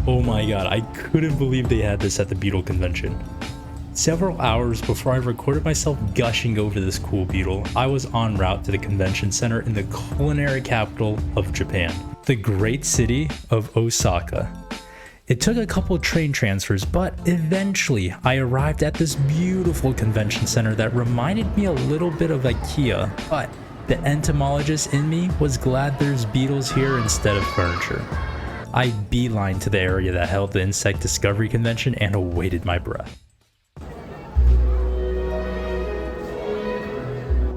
Oh my god, I couldn't believe they had this at the Beetle convention. Several hours before I recorded myself gushing over this cool Beetle, I was en route to the convention center in the culinary capital of Japan, the great city of Osaka. It took a couple train transfers, but eventually I arrived at this beautiful convention center that reminded me a little bit of IKEA, but the entomologist in me was glad there's beetles here instead of furniture. I beelined to the area that held the Insect Discovery Convention and awaited my breath.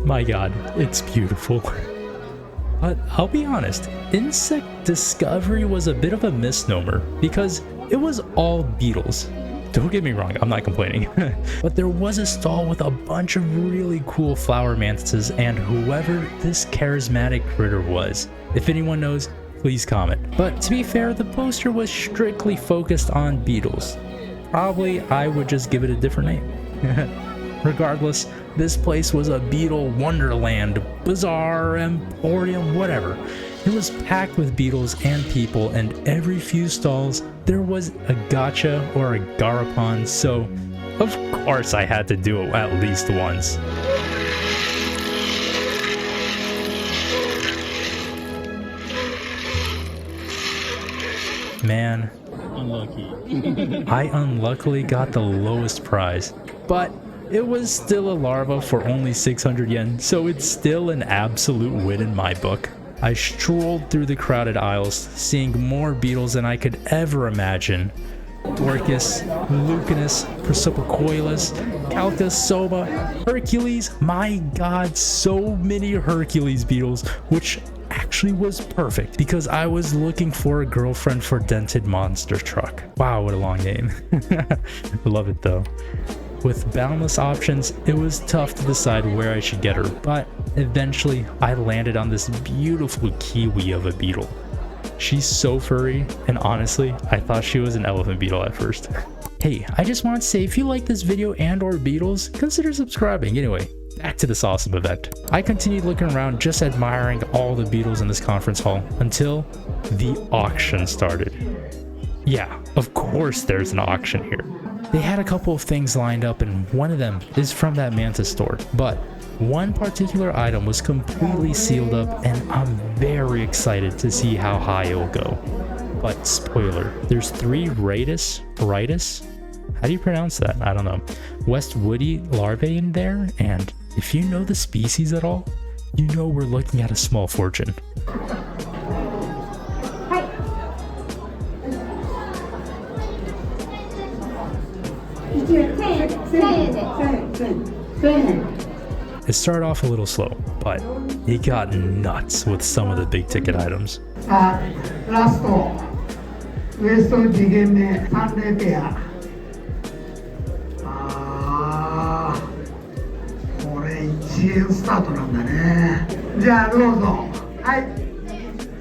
My god, it's beautiful. But I'll be honest, Insect Discovery was a bit of a misnomer because it was all beetles. Don't get me wrong, I'm not complaining. But there was a stall with a bunch of really cool flower mantises and whoever this charismatic critter was. If anyone knows, please comment. But to be fair, the poster was strictly focused on beetles. Probably I would just give it a different name. Regardless, this place was a beetle wonderland, bazaar, emporium, whatever. It was packed with beetles and people, and every few stalls there was a gacha or a garapon, so of course I had to do it at least once. Man, unlucky. I unluckily got the lowest prize, but it was still a larva for only 600 yen, so it's still an absolute win in my book. I strolled through the crowded aisles, seeing more beetles than I could ever imagine. Dorcas, Lucanus, Persipocoilus, Calcus, Soba, Hercules. My god, so many Hercules beetles, which actually was perfect because I was looking for a girlfriend for Dented Monster Truck. Wow, what a long name. Love it though. With boundless options, it was tough to decide where I should get her, but eventually I landed on this beautiful kiwi of a beetle. She's so furry, and honestly, I thought she was an elephant beetle at first. Hey, I just want to say if you like this video and or beetles, consider subscribing. Anyway, back to this awesome event. I continued looking around just admiring all the beetles in this conference hall until the auction started. Yeah, of course there's an auction here. They had a couple of things lined up and one of them is from that mantis store, but one particular item was completely sealed up and I'm very excited to see how high it will go. But spoiler, there's 3 Ritus? How do you pronounce that? I don't know. Westwoody larvae in there, and if you know the species at all, you know we're looking at a small fortune. It started off a little slow, but it got nuts with some of the big ticket items. Last West Digame Sunday Bear. これ1円スタートなんだね。じゃあどうぞ。はい。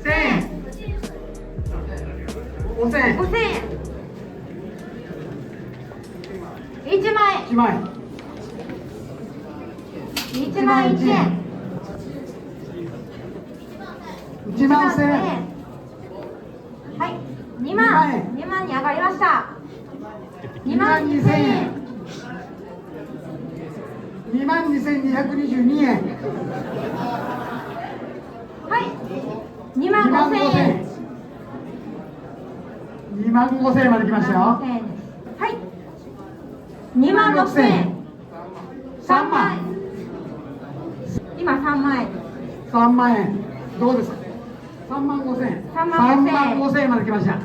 1000円。5000円。5000円。1万円。1万円。1万1円。1万1000円。はい。2万に上がりました。2万2000円。22,222円。はい。2万5000円。2万5000円まで来ましたよ。はい。2万6000円。3万。今3万円。3万円。どうですか。3万5000円。3万5000円まで来ました。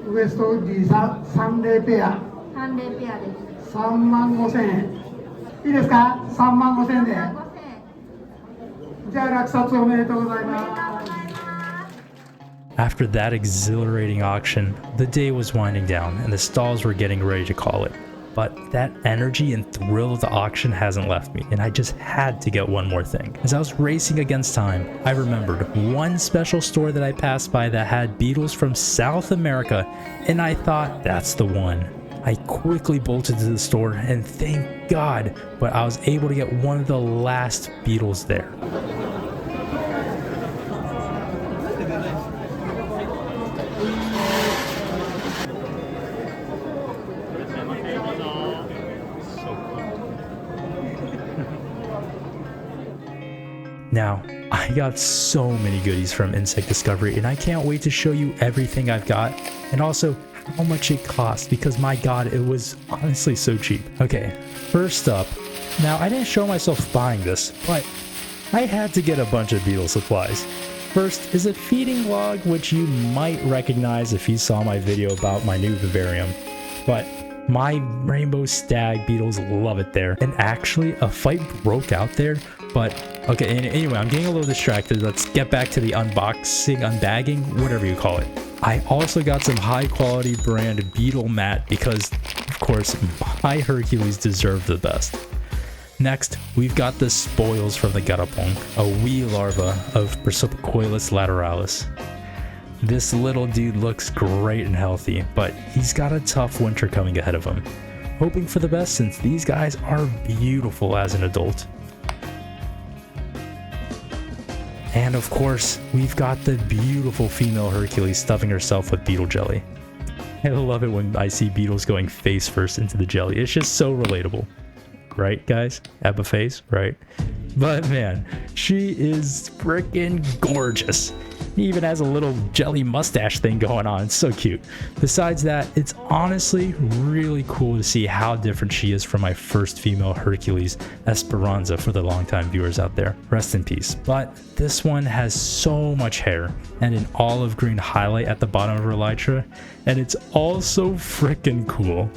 ウエストウッディサンデーペア。サンデーペアです。3万5000円。いいですか。3万5000円で。じゃあ落札おめでとうございます。After that exhilarating auction, the day was winding down and the stalls were getting ready to call it. But that energy and thrill of the auction hasn't left me, and I just had to get one more thing. As I was racing against time, I remembered one special store that I passed by that had beetles from South America, and I thought, that's the one. I quickly bolted to the store, and thank God, but I was able to get one of the last beetles there. Now, I got so many goodies from Insect Discovery, and I can't wait to show you everything I've got, and also how much it cost, because my god, it was honestly so cheap. Okay, first up, now I didn't show myself buying this, but I had to get a bunch of beetle supplies. First is a feeding log, which you might recognize if you saw my video about my new vivarium, but my rainbow stag beetles love it there, and actually a fight broke out there, but okay, anyway, I'm getting a little distracted. Let's get back to the unboxing, unbagging, whatever you call it. I also got some high quality brand beetle mat because, of course, my Hercules deserve the best. Next, we've got the spoils from the Garapon, a wee larva of Persipocoilus lateralis. This little dude looks great and healthy, but he's got a tough winter coming ahead of him. Hoping for the best since these guys are beautiful as an adult. And of course, we've got the beautiful female Hercules stuffing herself with beetle jelly. I love it when I see beetles going face first into the jelly. It's just so relatable. Right, guys? Ebba face, right? But man, she is freaking gorgeous. He even has a little jelly mustache thing going on. It's so cute. Besides that, it's honestly really cool to see how different she is from my first female Hercules, Esperanza, for the longtime viewers out there. Rest in peace. But this one has so much hair and an olive green highlight at the bottom of her elytra, and it's also freaking cool.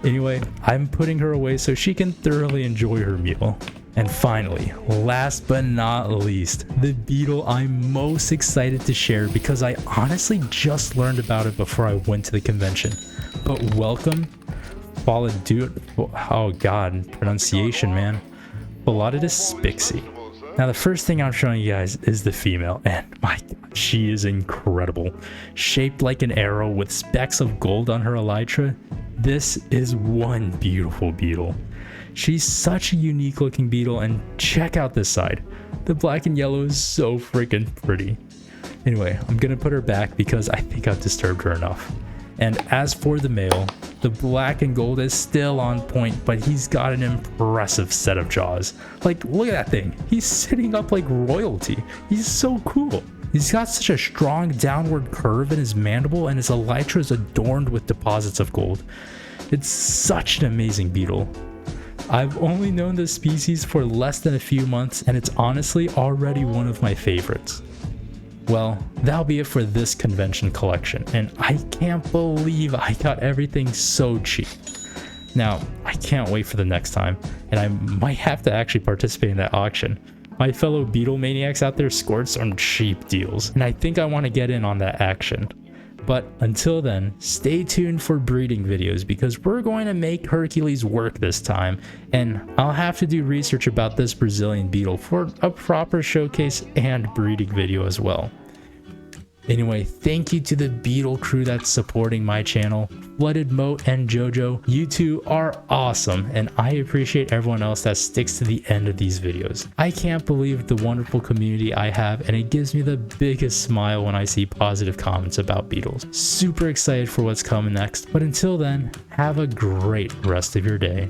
Anyway, I'm putting her away so she can thoroughly enjoy her meal. And finally, last but not least, the beetle I'm most excited to share because I honestly just learned about it before I went to the convention. But welcome, oh god, pronunciation, man. Philodidus spixie. Now the first thing I'm showing you guys is the female, and my god, she is incredible. Shaped like an arrow with specks of gold on her elytra, this is one beautiful beetle. She's such a unique looking beetle, and check out this side. The black and yellow is so freaking pretty. Anyway, I'm gonna put her back because I think I've disturbed her enough. And as for the male, the black and gold is still on point, but he's got an impressive set of jaws. Like, look at that thing. He's sitting up like royalty. He's so cool. He's got such a strong downward curve in his mandible, and his elytra is adorned with deposits of gold. It's such an amazing beetle. I've only known this species for less than a few months, and it's honestly already one of my favorites. Well, that'll be it for this convention collection, and I can't believe I got everything so cheap. Now, I can't wait for the next time, and I might have to actually participate in that auction. My fellow beetle maniacs out there scored some cheap deals, and I think I want to get in on that action. But until then, stay tuned for breeding videos because we're going to make Hercules work this time, and I'll have to do research about this Brazilian beetle for a proper showcase and breeding video as well. Anyway, thank you to the Beetle crew that's supporting my channel. Flooded Moat and Jojo, you two are awesome, and I appreciate everyone else that sticks to the end of these videos. I can't believe the wonderful community I have, and it gives me the biggest smile when I see positive comments about beetles. Super excited for what's coming next, but until then, have a great rest of your day.